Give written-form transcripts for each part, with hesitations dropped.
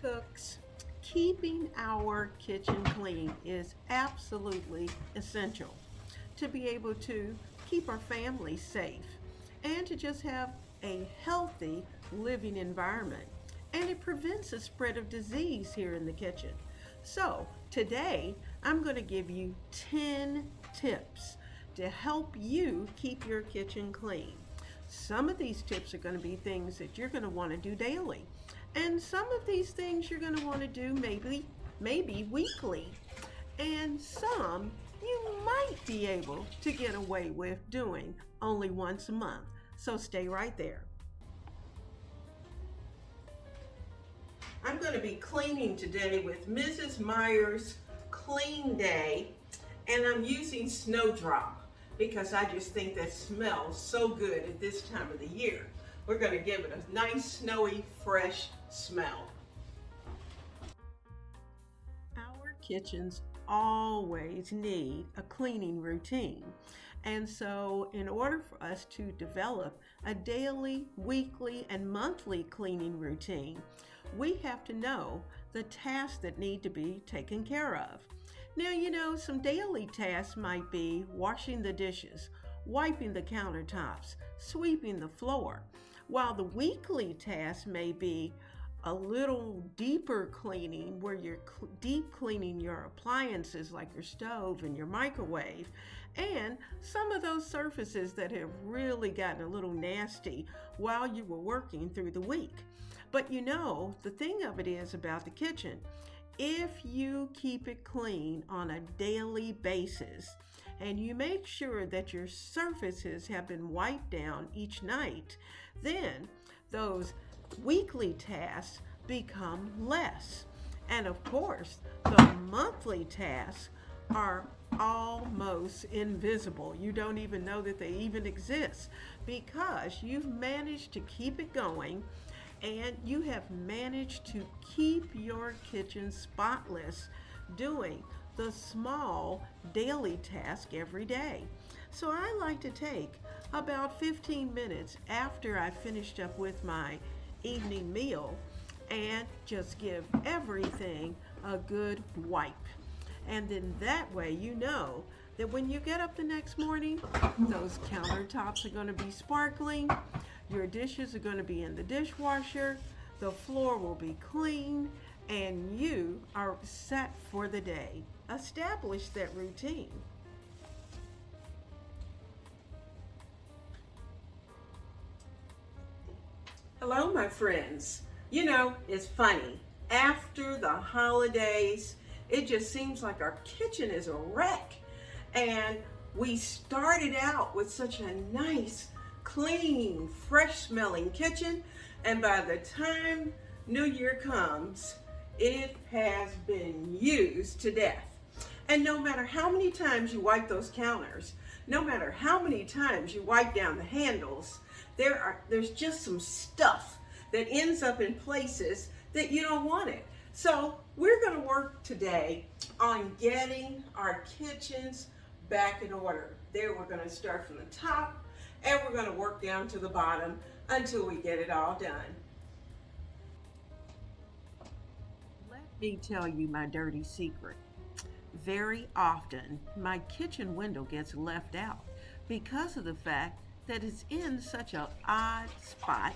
cooks, keeping our kitchen clean is absolutely essential to be able to keep our families safe and to just have a healthy living environment. And it prevents the spread of disease here in the kitchen. So, today I'm going to give you 10 tips to help you keep your kitchen clean. Some of these tips are going to be things that you're going to want to do daily. And some of these things you're going to want to do maybe weekly. And some you might be able to get away with doing only once a month. So stay right there. I'm going to be cleaning today with Mrs. Meyer's Clean Day, and I'm using Snowdrop because I just think that smells so good at this time of the year. We're going to give it a nice, snowy, fresh smell. Our kitchens always need a cleaning routine. And so in order for us to develop a daily, weekly, and monthly cleaning routine, we have to know the tasks that need to be taken care of. Now, some daily tasks might be washing the dishes, wiping the countertops, sweeping the floor, while the weekly task may be a little deeper cleaning where you're deep cleaning your appliances like your stove and your microwave and some of those surfaces that have really gotten a little nasty while you were working through the week. But the thing of it is about the kitchen, if you keep it clean on a daily basis and you make sure that your surfaces have been wiped down each night, then those weekly tasks become less. And of course, the monthly tasks are almost invisible. You don't even know that they even exist because you've managed to keep it going and you have managed to keep your kitchen spotless doing the small daily task every day. So I like to take about 15 minutes after I finished up with my evening meal and just give everything a good wipe. And then that way that when you get up the next morning, those countertops are going to be sparkling, your dishes are going to be in the dishwasher, the floor will be clean, and you are set for the day. Establish that routine. Hello, my friends. It's funny. After the holidays, it just seems like our kitchen is a wreck. And we started out with such a nice, clean, fresh smelling kitchen. And by the time New Year comes, it has been used to death. And no matter how many times you wipe those counters, no matter how many times you wipe down the handles, there's just some stuff that ends up in places that you don't want it. So we're going to work today on getting our kitchens back in order. There we're going to start from the top and we're going to work down to the bottom until we get it all done. Let me tell you my dirty secret. Very often my kitchen window gets left out because of the fact that it's in such an odd spot.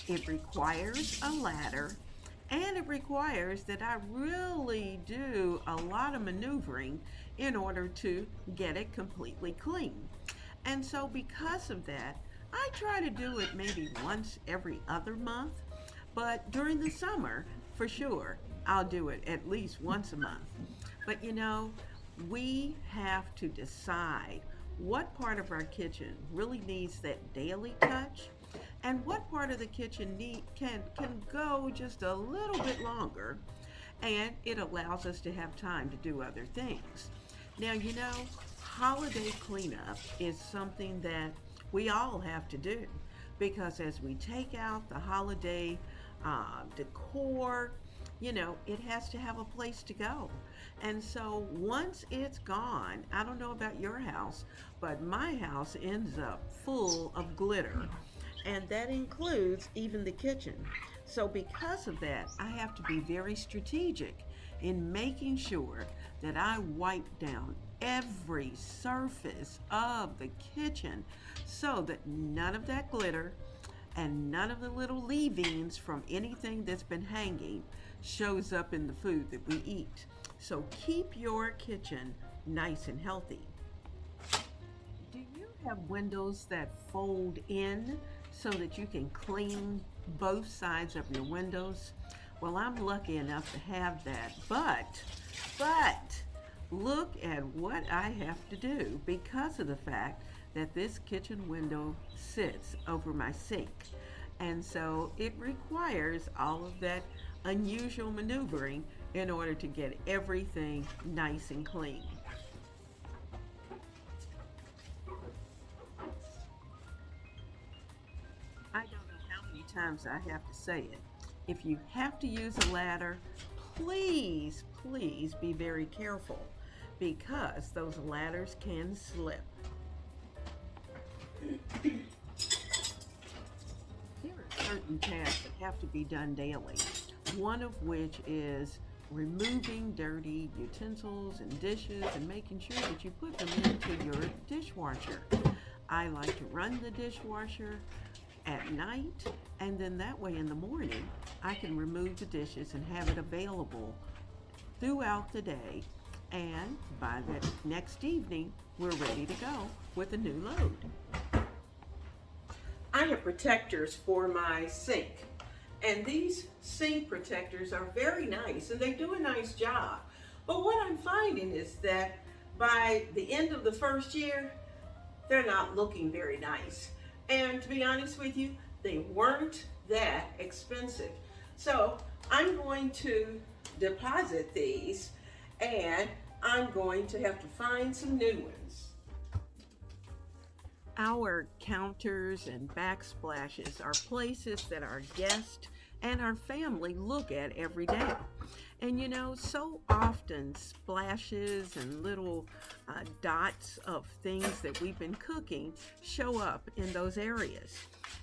It requires a ladder and it requires that I really do a lot of maneuvering in order to get it completely clean. And so because of that, I try to do it maybe once every other month, but during the summer, for sure, I'll do it at least once a month. But we have to decide what part of our kitchen really needs that daily touch and what part of the kitchen can go just a little bit longer, and it allows us to have time to do other things. Now, holiday cleanup is something that we all have to do because as we take out the holiday decor, it has to have a place to go. And so once it's gone, I don't know about your house, but my house ends up full of glitter. And that includes even the kitchen. So, because of that, I have to be very strategic in making sure that I wipe down every surface of the kitchen so that none of that glitter and none of the little leavings from anything that's been hanging shows up in the food that we eat. So, keep your kitchen nice and healthy. Do you have windows that fold in so that you can clean both sides of your windows? Well, I'm lucky enough to have that, but look at what I have to do because of the fact that this kitchen window sits over my sink. And so it requires all of that unusual maneuvering in order to get everything nice and clean. I don't know how many times I have to say it. If you have to use a ladder, please be very careful because those ladders can slip. There are certain tasks that have to be done daily, one of which is removing dirty utensils and dishes and making sure that you put them into your dishwasher. I like to run the dishwasher at night, and then that way in the morning I can remove the dishes and have it available throughout the day. And by the next evening, we're ready to go with a new load. I have protectors for my sink, and these sink protectors are very nice and they do a nice job. But what I'm finding is that by the end of the first year, they're not looking very nice. And to be honest with you, they weren't that expensive. So I'm going to deposit these and I'm going to have to find some new ones. Our counters and backsplashes are places that our guests and our family look at every day. And you know, so often splashes and little dots of things that we've been cooking show up in those areas.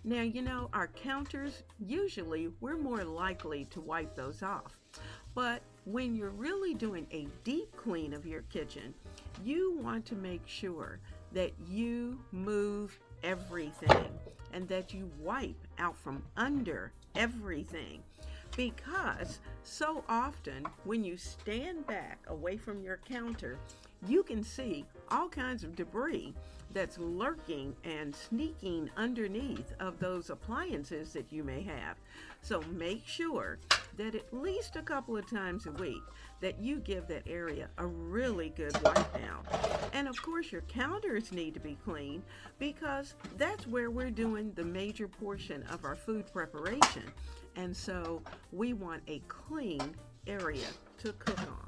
Now, you know, our counters, usually we're more likely to wipe those off. But when you're really doing a deep clean of your kitchen, you want to make sure that you move everything and that you wipe out from under everything. Because so often when you stand back away from your counter, you can see all kinds of debris that's lurking and sneaking underneath of those appliances that you may have. So make sure that at least a couple of times a week that you give that area a really good wipe down. And of course your counters need to be clean because that's where we're doing the major portion of our food preparation. And so we want a clean area to cook on.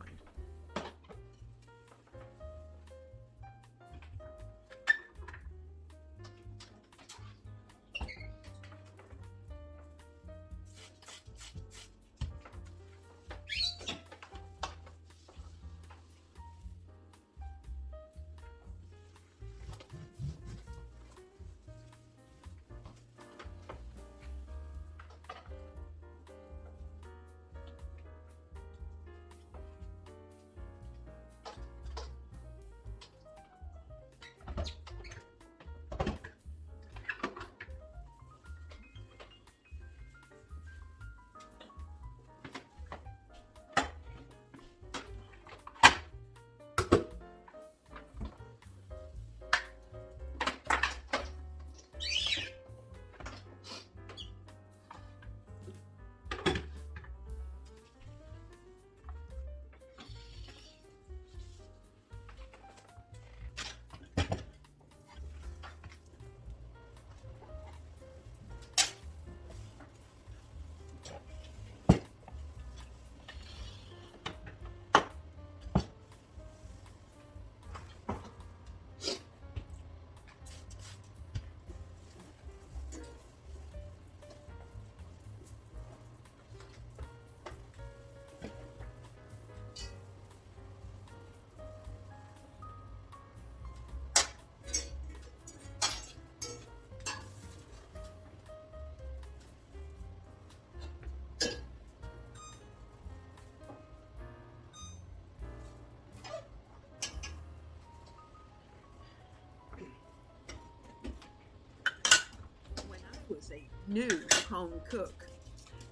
a new home cook,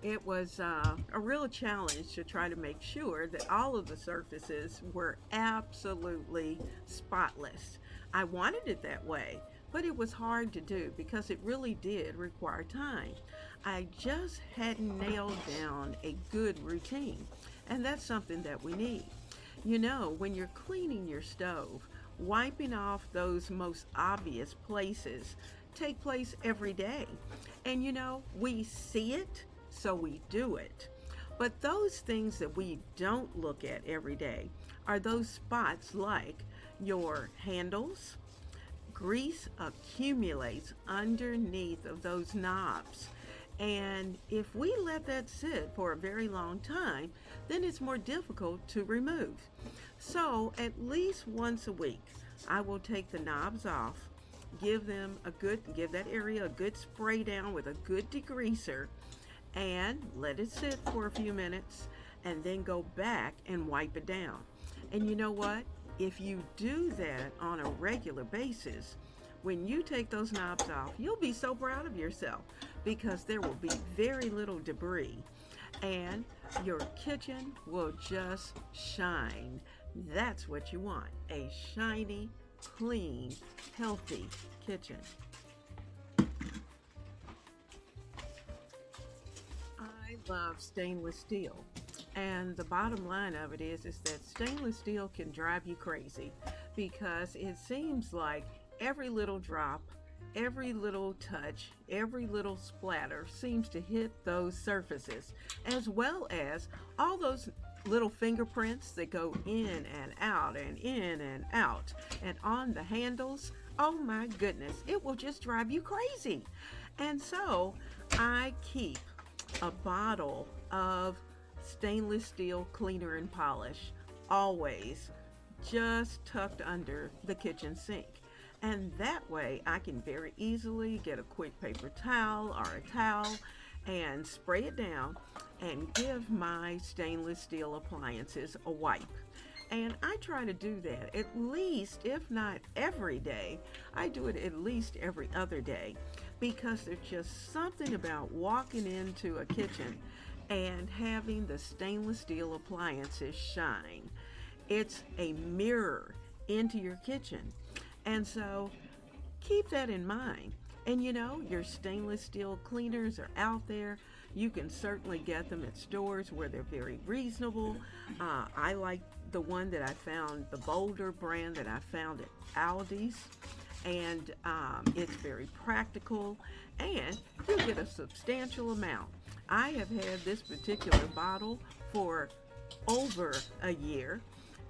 it was a real challenge to try to make sure that all of the surfaces were absolutely spotless. I wanted it that way, but it was hard to do because it really did require time. I just hadn't nailed down a good routine, and that's something that we need. You know, when you're cleaning your stove, wiping off those most obvious places take place every day. And you know, we see it, so we do it. But those things that we don't look at every day are those spots like your handles. Grease accumulates underneath of those knobs. And if we let that sit for a very long time, then it's more difficult to remove. So at least once a week, I will take the knobs off, give that area a good spray down with a good degreaser, and let it sit for a few minutes, and then go back and wipe it down. And you know what? If you do that on a regular basis, when you take those knobs off, you'll be so proud of yourself because there will be very little debris and your kitchen will just shine. That's what you want, a shiny, clean, healthy kitchen. I love stainless steel. And the bottom line of it is that stainless steel can drive you crazy because it seems like every little drop, every little touch, every little splatter seems to hit those surfaces, as well as all those little fingerprints that go in and out and in and out. And on the handles, oh my goodness, it will just drive you crazy. And so I keep a bottle of stainless steel cleaner and polish always just tucked under the kitchen sink. And that way I can very easily get a quick paper towel or a towel and spray it down and give my stainless steel appliances a wipe. And I try to do that at least, if not every day, I do it at least every other day because there's just something about walking into a kitchen and having the stainless steel appliances shine. It's a mirror into your kitchen. And so keep that in mind. And you know, your stainless steel cleaners are out there. You can certainly get them at stores where they're very reasonable. I like the one that I found, the Boulder brand that I found at Aldi's. And it's very practical and you get a substantial amount. I have had this particular bottle for over a year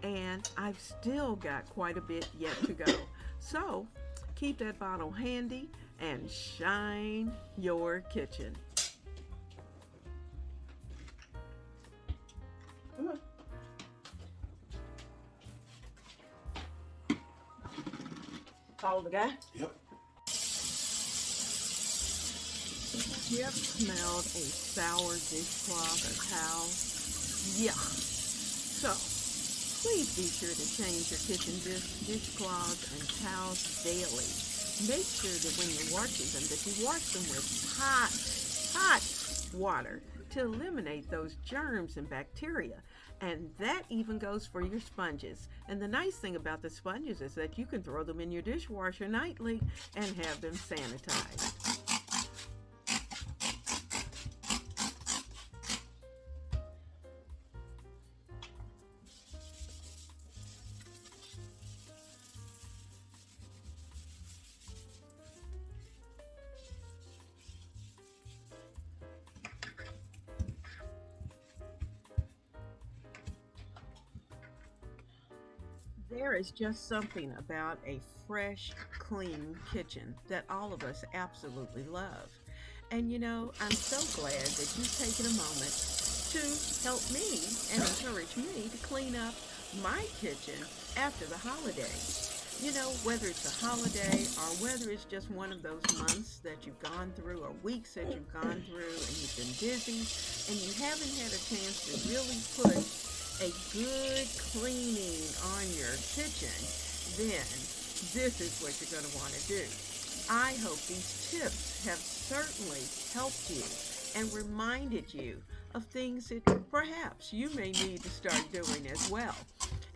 and I've still got quite a bit yet to go. So keep that bottle handy and shine your kitchen. Come on. Follow the guy? Yep. You ever smelled a sour dishcloth or towel? Yeah. So, please be sure to change your kitchen dishcloths and towels daily. Make sure that when you're washing them, that you wash them with hot water to eliminate those germs and bacteria. And that even goes for your sponges. And the nice thing about the sponges is that you can throw them in your dishwasher nightly and have them sanitized. There is just something about a fresh, clean kitchen that all of us absolutely love. And you know, I'm so glad that you've taken a moment to help me and encourage me to clean up my kitchen after the holiday. You know, whether it's a holiday or whether it's just one of those months that you've gone through or weeks that you've gone through and you've been busy and you haven't had a chance to really put a good cleaning on your kitchen, then this is what you're going to want to do. I hope these tips have certainly helped you and reminded you of things that perhaps you may need to start doing as well.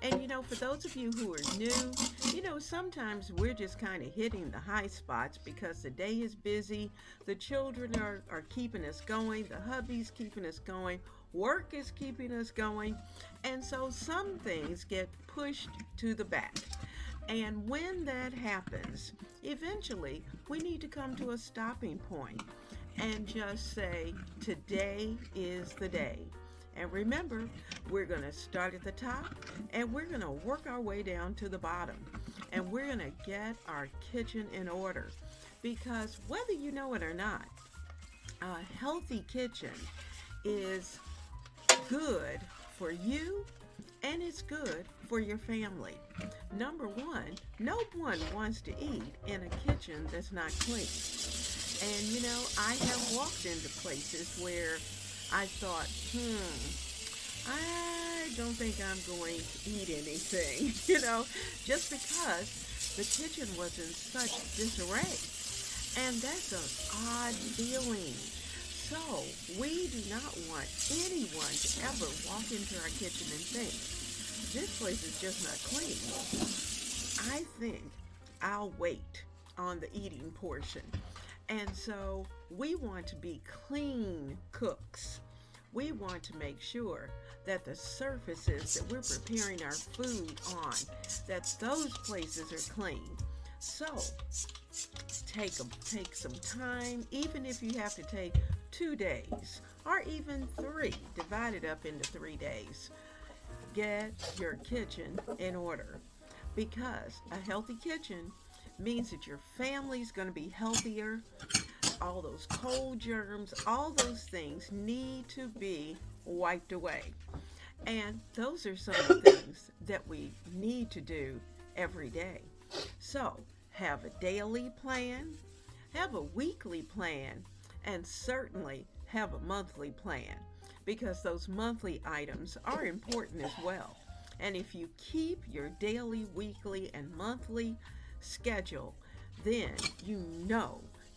And for those of you who are new, sometimes we're just kind of hitting the high spots because the day is busy, the children are keeping us going, the hubby's keeping us going, work is keeping us going, and so some things get pushed to the back. And when that happens, eventually we need to come to a stopping point and just say, today is the day. And remember, we're going to start at the top and we're going to work our way down to the bottom. And we're going to get our kitchen in order. Because whether you know it or not, a healthy kitchen is good for you and it's good for your family. Number one, no one wants to eat in a kitchen that's not clean. And I have walked into places where I thought, I don't think I'm going to eat anything, just because the kitchen was in such disarray. And that's an odd feeling. So we do not want anyone to ever walk into our kitchen and think, this place is just not clean. I think I'll wait on the eating portion. And so we want to be clean cooks. We want to make sure that the surfaces that we're preparing our food on, that those places are clean. So take some time, even if you have to take 2 days or even 3, divide it up into 3 days. Get your kitchen in order, because a healthy kitchen means that your family's going to be healthier. All those cold germs, all those things need to be wiped away. And those are some of the things that we need to do every day. So have a daily plan, have a weekly plan, and certainly have a monthly plan, because those monthly items are important as well. And if you keep your daily, weekly, and monthly schedule, then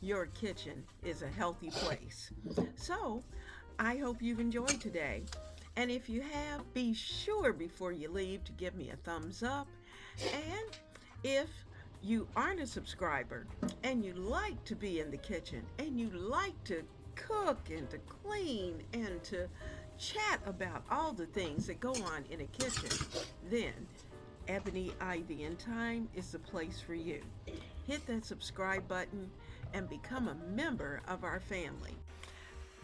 your kitchen is a healthy place. So I hope you've enjoyed today. And if you have, be sure before you leave to give me a thumbs up. And if you aren't a subscriber and you like to be in the kitchen and you like to cook and to clean and to chat about all the things that go on in a kitchen, then Ebony Ivy Thyme is the place for you. Hit that subscribe button and become a member of our family.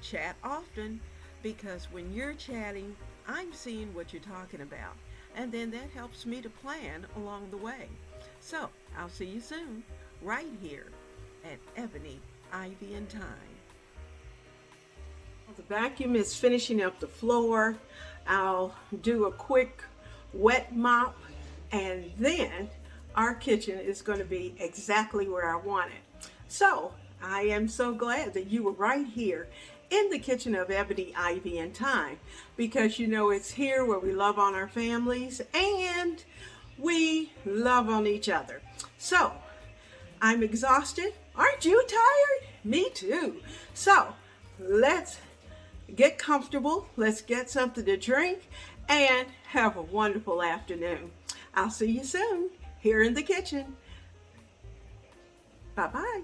Chat often, because when you're chatting, I'm seeing what you're talking about, and then that helps me to plan along the way. So I'll see you soon, right here at Ebony Ivy Thyme. The vacuum is finishing up the floor. I'll do a quick wet mop, and then our kitchen is going to be exactly where I want it. So I am so glad that you were right here in the kitchen of Ebony Ivy Thyme, because it's here where we love on our families and we love on each other. So I'm exhausted. Aren't you tired? Me too. So let's get comfortable. Let's get something to drink and have a wonderful afternoon. I'll see you soon here in the kitchen. Bye-bye.